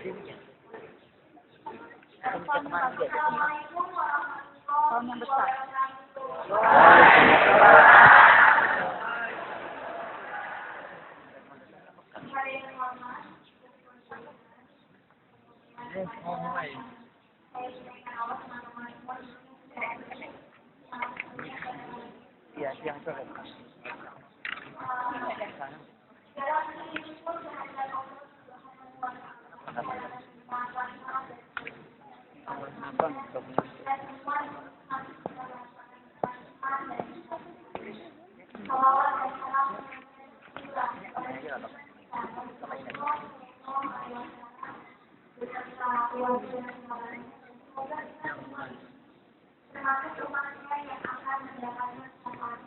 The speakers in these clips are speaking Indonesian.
Pohon yang besar. Iya, siang sore.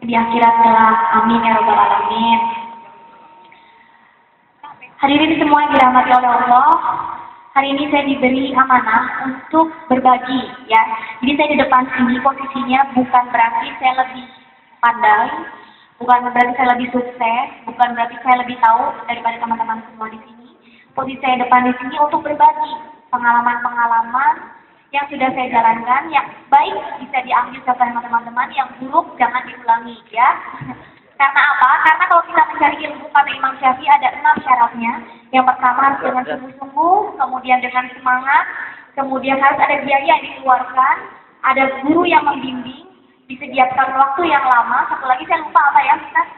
Di akhirat kelak, amin ya rabbal alamin. Hadirin semua yang dirahmati oleh Allah, hari ini saya diberi amanah untuk berbagi, ya. Jadi saya di depan sini posisinya bukan berarti saya lebih pandai, bukan berarti saya lebih sukses, bukan berarti saya lebih tahu daripada teman-teman semua di sini. Posisi saya depan di sini untuk berbagi pengalaman-pengalaman yang sudah saya jalankan, yang baik bisa diambil sama teman-teman, yang buruk jangan diulangi, ya. Karena apa? Karena kalau kita mencari ilmu kata Imam Syafi'i ada 6 syaratnya. Yang pertama harus dengan sungguh-sungguh, kemudian dengan semangat, kemudian harus ada biaya yang dikeluarkan, ada guru yang membimbing, disediakan waktu yang lama. Satu lagi saya lupa apa ya, Ustaz?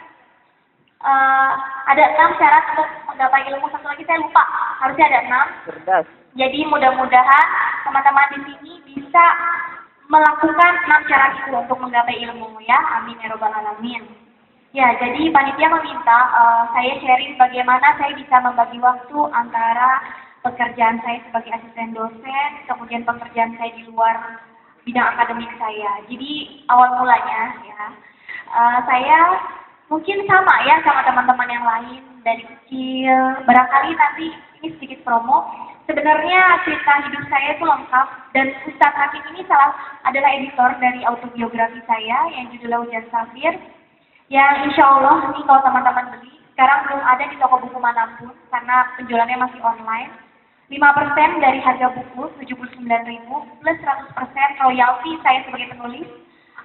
Ada 6 syarat untuk menggapai ilmu. Satu lagi saya lupa, harusnya ada 6. Cerdas. Jadi mudah-mudahan teman-teman di sini bisa melakukan 6 syarat itu untuk menggapai ilmu, ya. Amin ya robbal alamin. Ya, jadi panitia meminta saya sharing bagaimana saya bisa membagi waktu antara pekerjaan saya sebagai asisten dosen, kemudian pekerjaan saya di luar bidang akademik saya. Jadi awal mulanya, ya, saya mungkin sama ya sama teman-teman yang lain dari kecil. Barangkali nanti ini sedikit promo. Sebenarnya cerita hidup saya itu lengkap, dan Ustadz Hakim ini adalah editor dari autobiografi saya yang judulnya Hujan Safir, yang insya Allah nih kalau teman-teman beli, sekarang belum ada di toko buku manapun karena penjualannya masih online. 5% dari harga buku 79.000 plus 100% royalti saya sebagai penulis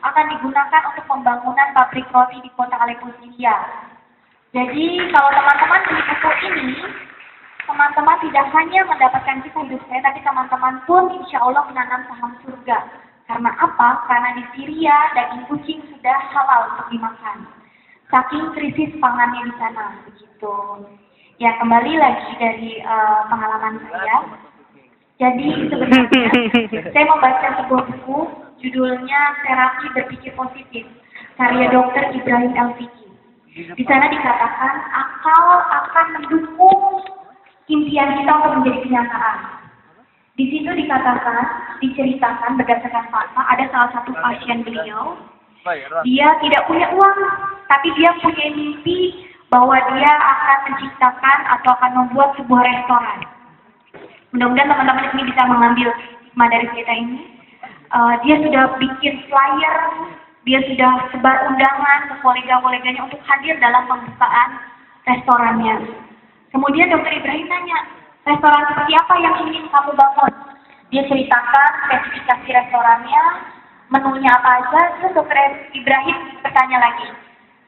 akan digunakan untuk pembangunan pabrik roti di kota Aleppo, Syria. Jadi kalau teman-teman beli buku ini, teman-teman tidak hanya mendapatkan kisah hidup saya, tapi teman-teman pun insya Allah menanam saham surga. Karena apa? Karena di Syria daging kucing sudah halal untuk dimakan. Saking krisis pangannya di sana, begitu. Ya, kembali lagi dari pengalaman saya. Jadi sebenarnya saya membaca sebuah buku, judulnya Terapi Berpikir Positif, karya Dr. Ibrahim El-Fiqi. Di sana dikatakan akal akan mendukung impian kita untuk menjadi kenyataan. Di situ diceritakan berdasarkan fakta, ada salah satu pasien beliau, dia tidak punya uang, tapi dia punya mimpi bahwa dia akan menciptakan atau akan membuat sebuah restoran. Mudah-mudahan teman-teman ini bisa mengambil hikmah dari cerita ini. Dia sudah bikin flyer, dia sudah sebar undangan ke kolega-koleganya untuk hadir dalam pembukaan restorannya. Kemudian Dr. Ibrahim nanya, restoran seperti apa yang ingin kamu bangun? Dia ceritakan spesifikasi restorannya, menunya apa aja. Terus Dr. Ibrahim bertanya lagi,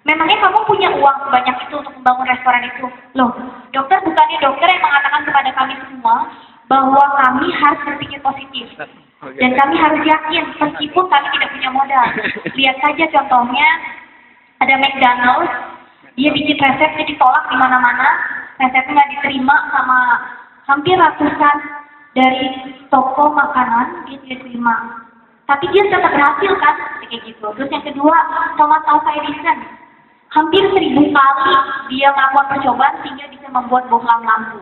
memangnya kamu punya uang sebanyak itu untuk membangun restoran itu? Loh, dokter, bukannya dokter yang mengatakan kepada kami semua bahwa kami harus berpikir positif. Dan kami harus yakin, meskipun kami tidak punya modal. Lihat saja contohnya, ada McDonald's, dia bikin resepnya ditolak di mana-mana, resepnya nggak diterima sama hampir ratusan dari toko makanan, dia tidak terima. Tapi dia tetap berhasil kan, kayak gitu. Terus yang kedua, Thomas Alva Edison, hampir 1000 kali dia melakukan percobaan sehingga bisa membuat bohlam lampu.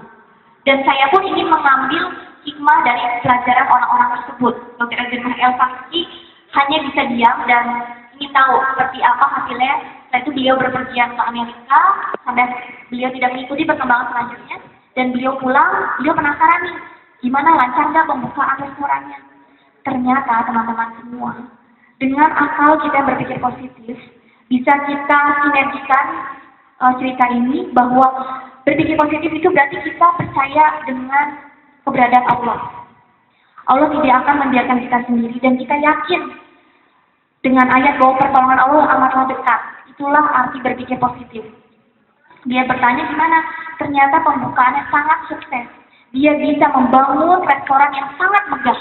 Dan saya pun ingin mengambil hikmah dari pelajaran orang-orang tersebut. Dr. Ibrahim El-Fiqi hanya bisa diam dan ingin tahu seperti apa hasilnya. Setelah itu beliau berpergian ke Amerika, sampai beliau tidak mengikuti perkembangan selanjutnya. Dan beliau pulang, beliau penasaran nih, gimana lancar nggak pembukaan restorannya. Ternyata teman-teman semua, dengan akal kita yang berpikir positif, bisa kita sinergikan cerita ini bahwa berpikir positif itu berarti kita percaya dengan keberadaan Allah. Allah tidak akan membiarkan kita sendiri, dan kita yakin dengan ayat bahwa pertolongan Allah amatlah dekat. Itulah arti berpikir positif. Dia bertanya gimana? Ternyata pembukaannya sangat sukses. Dia bisa membangun restoran yang sangat megah.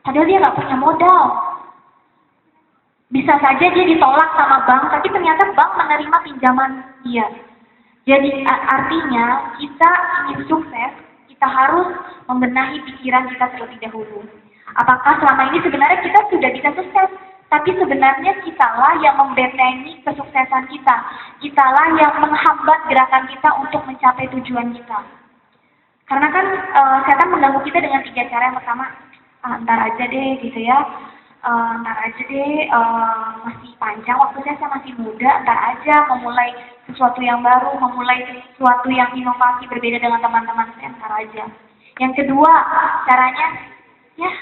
Padahal dia nggak punya modal. Bisa saja dia ditolak sama bank, tapi ternyata bank menerima pinjaman dia. Jadi artinya kita ingin sukses, kita harus membenahi pikiran kita terlebih dahulu. Apakah selama ini sebenarnya kita sudah bisa sukses? Tapi sebenarnya kitalah yang membentengi kesuksesan kita. Kitalah yang menghambat gerakan kita untuk mencapai tujuan kita. Karena kan setan mengganggu kita dengan 3 cara. Yang pertama, ntar aja deh gitu ya. Ntar aja deh, masih panjang waktunya, saya masih muda, ntar aja memulai sesuatu yang baru, memulai sesuatu yang inovasi berbeda dengan teman-teman saya, ntar aja. Yang kedua, caranya, ya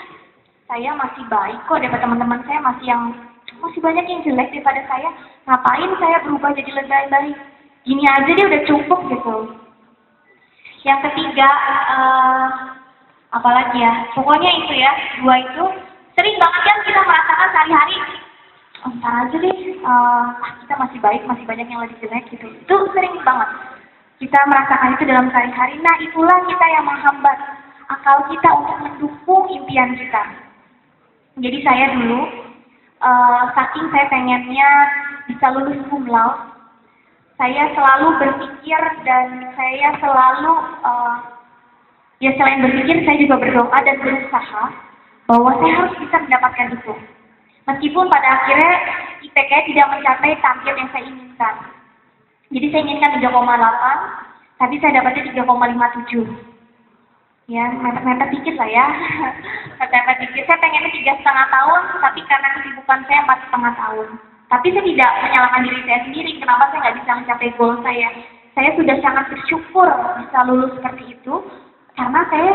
saya masih baik kok daripada teman-teman saya, masih banyak yang jelek daripada saya, ngapain saya berubah jadi lebih baik, gini aja dia udah cukup gitu. Yang ketiga, apalagi ya, pokoknya itu ya, 2 itu. Sering banget kan kita merasakan sehari-hari, ntar aja deh, kita masih baik, masih banyak yang lebih jelek gitu. Itu sering banget kita merasakan itu dalam sehari-hari. Nah, itulah kita yang menghambat akal kita untuk mendukung impian kita. Jadi saya dulu, saking saya pengennya bisa lulus cum laude, saya selalu berpikir dan saya selalu, ya selain berpikir, saya juga berdoa dan berusaha bahwa saya harus bisa mendapatkan itu. Meskipun pada akhirnya IPK tidak mencapai target yang saya inginkan. Jadi saya inginkan 3,8, tapi saya dapatnya 3,57. Ya, mepet-mepet dikit lah ya. Mepet-mepet dikit. Saya pengennya 3,5 tahun, tapi karena kesibukan saya 4,5 tahun. Tapi saya tidak menyalahkan diri saya sendiri, kenapa saya nggak bisa mencapai goal saya. Saya sudah sangat bersyukur bisa lulus seperti itu, karena saya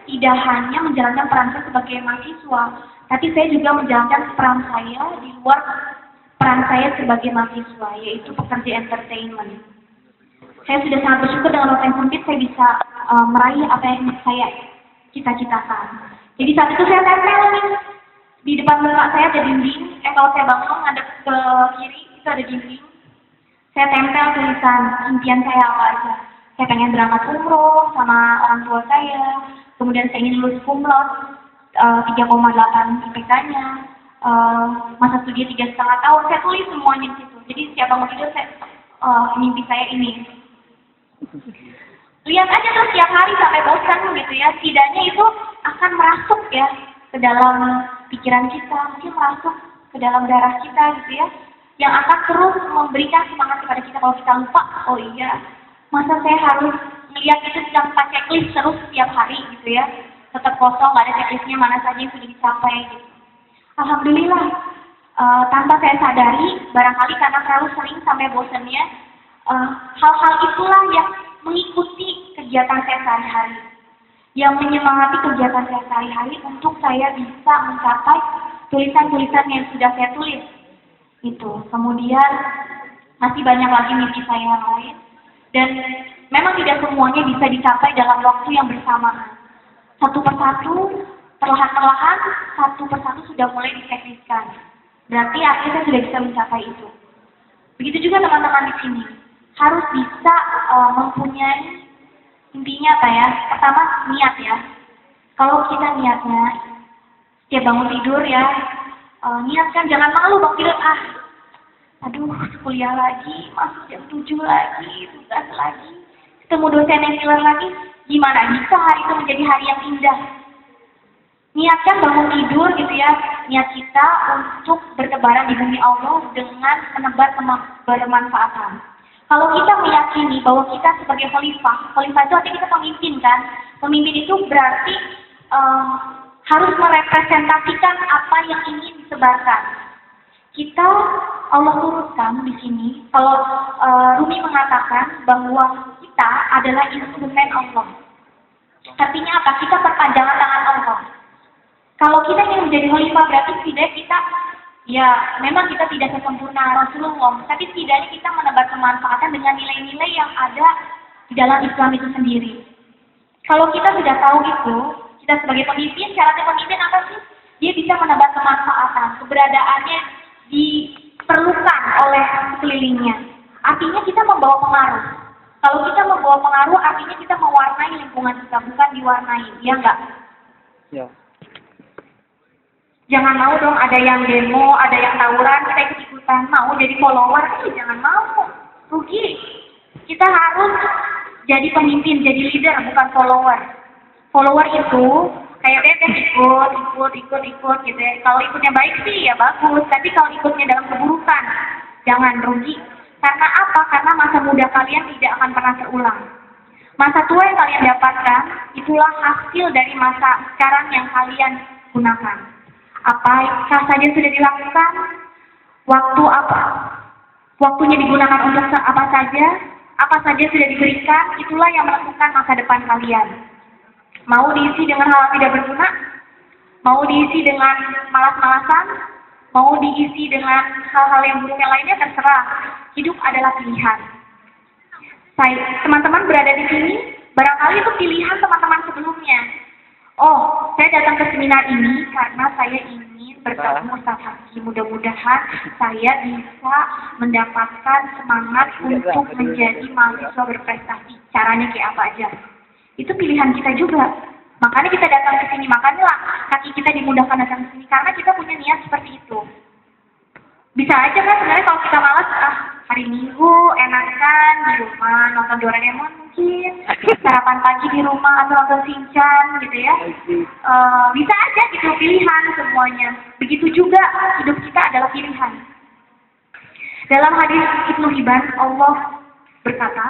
tidak hanya menjalankan peran saya sebagai mahasiswa, tapi saya juga menjalankan peran saya di luar peran saya sebagai mahasiswa, yaitu pekerja entertainment. Saya sudah sangat bersyukur dengan waktu yang sempit saya bisa meraih apa yang saya cita-citakan. Jadi saat itu saya tempel nih, di depan muka saya ada dinding, kalau saya bangun ngadep ke kiri itu ada dinding. Saya tempel tulisan impian saya apa aja. Saya pengen berangkat umroh sama orang tua saya, kemudian saya ingin lulus cum laude, 3,8 IPK-nya, masa studi 3,5 tahun, saya tulis semuanya di situ. Jadi setiap bangun tidur saya, mimpi saya ini. Lihat aja tuh setiap hari sampai bosan gitu ya, setidaknya itu akan merasuk ya ke dalam pikiran kita, mungkin merasuk ke dalam darah kita gitu ya, yang akan terus memberikan semangat kepada kita kalau kita lupa, oh iya, masa saya harus melihat itu tanpa checklist terus setiap hari gitu ya, tetap kosong, nggak ada checklistnya mana saja yang sudah dicapai gitu. Alhamdulillah, tanpa saya sadari, barangkali karena terlalu sering sampai bosannya, hal-hal itulah yang mengikuti kegiatan saya sehari-hari, yang menyemangati kegiatan saya sehari-hari untuk saya bisa mencapai tulisan-tulisan yang sudah saya tulis. Itu. Kemudian masih banyak lagi mimpi saya yang lain, dan memang tidak semuanya bisa dicapai dalam waktu yang bersamaan. Satu persatu, perlahan-perlahan, satu persatu sudah mulai ditekniskan. Berarti akhirnya sudah bisa mencapai itu. Begitu juga teman-teman di sini. Harus bisa mempunyai, intinya apa ya? Pertama, niat ya. Kalau kita niatnya, setiap bangun tidur ya, niatkan, jangan malu bangun tidur, aduh, kuliah lagi, masuk jam 7 lagi, tugas lagi, ketemu dosen yang killer lagi, gimana bisa hari itu menjadi hari yang indah? Niatkan bangun tidur gitu ya, niat kita untuk bertebaran di bumi Allah dengan menebar bermanfaatan. Kalau kita meyakini bahwa kita sebagai khalifah itu artinya kita pemimpin kan, pemimpin itu berarti harus merepresentasikan apa yang ingin disebarkan. Kita, Allah turunkan di sini, kalau Rumi mengatakan bahwa kita adalah instrumen Allah. Artinya apa? Kita perpanjangan tangan Allah. Kalau kita ingin menjadi khalifah berarti tidak kita, ya memang kita tidak sempurna Rasulullah, tapi setidaknya kita menebar kemanfaatan dengan nilai-nilai yang ada di dalam Islam itu sendiri. Kalau kita sudah tahu itu, kita sebagai pemimpin, syaratnya pemimpin apa sih? Dia bisa menambah kemanfaatan, keberadaannya diperlukan oleh sekelilingnya. Artinya kita membawa pengaruh. Kalau kita membawa pengaruh, artinya kita mewarnai lingkungan kita, bukan diwarnai, ya enggak? Ya. Jangan mau dong ada yang demo, ada yang tawuran, kita ikut-ikutan. Mau jadi follower, jangan mau. Rugi. Kita harus jadi pemimpin, jadi leader, bukan follower. Follower itu kayak ikut gitu ya. Kalau ikutnya baik sih ya bagus, tapi kalau ikutnya dalam keburukan, jangan rugi. Karena apa? Karena masa muda kalian tidak akan pernah terulang. Masa tua yang kalian dapatkan, itulah hasil dari masa sekarang yang kalian gunakan. Apa saja sudah dilakukan, waktunya digunakan untuk apa saja sudah diberikan, itulah yang menentukan masa depan kalian. Mau diisi dengan hal tidak berguna, mau diisi dengan malas-malasan, mau diisi dengan hal-hal yang buruk yang lainnya, terserah. Hidup adalah pilihan. Teman-teman berada di sini, barangkali itu pilihan teman-teman sebelumnya. Oh, saya datang ke seminar ini karena saya ingin bertemu Ustaz Haki. Mudah-mudahan saya bisa mendapatkan semangat untuk menjadi mahasiswa berprestasi. Caranya kayak apa aja? Itu pilihan kita juga. Makanya kita datang ke sini. Makanya kaki kita dimudahkan datang ke sini karena kita punya niat seperti itu. Bisa aja kan sebenarnya kalau kita malas, hari Minggu enakan di rumah nonton Doraemon mungkin, sarapan pagi di rumah atau nonton Shinchan gitu ya. Bisa aja gitu, pilihan semuanya. Begitu juga hidup kita adalah pilihan. Dalam hadis Ibnu Hibban, Allah berkata,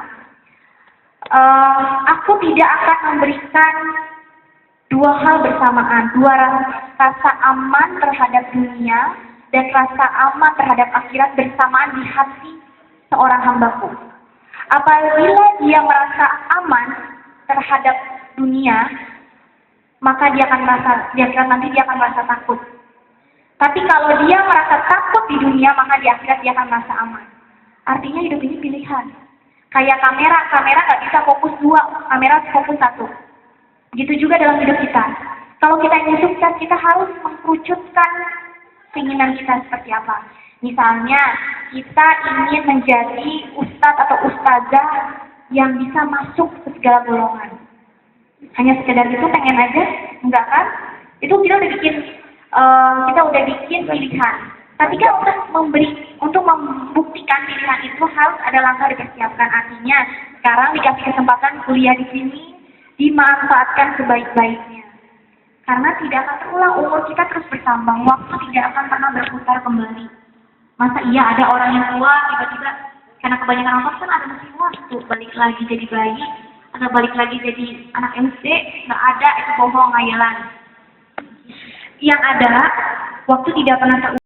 aku tidak akan memberikan dua hal bersamaan, dua rasa aman terhadap dunia dan rasa aman terhadap akhirat bersamaan di hati seorang hambaku. Apabila dia merasa aman terhadap dunia, maka dia akan merasa takut. Tapi kalau dia merasa takut di dunia, maka di akhirat dia akan merasa aman. Artinya hidup ini pilihan. Kayak kamera nggak bisa fokus dua, kamera fokus satu. Begitu juga dalam hidup kita. Kalau kita ingin sukses, kita harus mengkerucutkan keinginan kita seperti apa. Misalnya, kita ingin menjadi ustadz atau ustazah yang bisa masuk ke segala golongan. Hanya sekedar itu pengen aja? Enggak kan? Itu kita udah bikin pilihan. Tapi kan untuk membuktikan pilihan itu harus ada langkah dipersiapkan. Artinya, sekarang dikasih kesempatan kuliah di sini, dimanfaatkan sebaik-baiknya. Karena tidak akan terulang, umur kita terus bertambah, waktu tidak akan pernah berputar kembali. Masa iya ada orang yang tua, tiba-tiba karena kebanyakan nonton kan ada mesin waktu, balik lagi jadi bayi, atau balik lagi jadi anak SD, nggak ada, itu bohong, ngayalan. Yang ada, waktu tidak pernah terulang.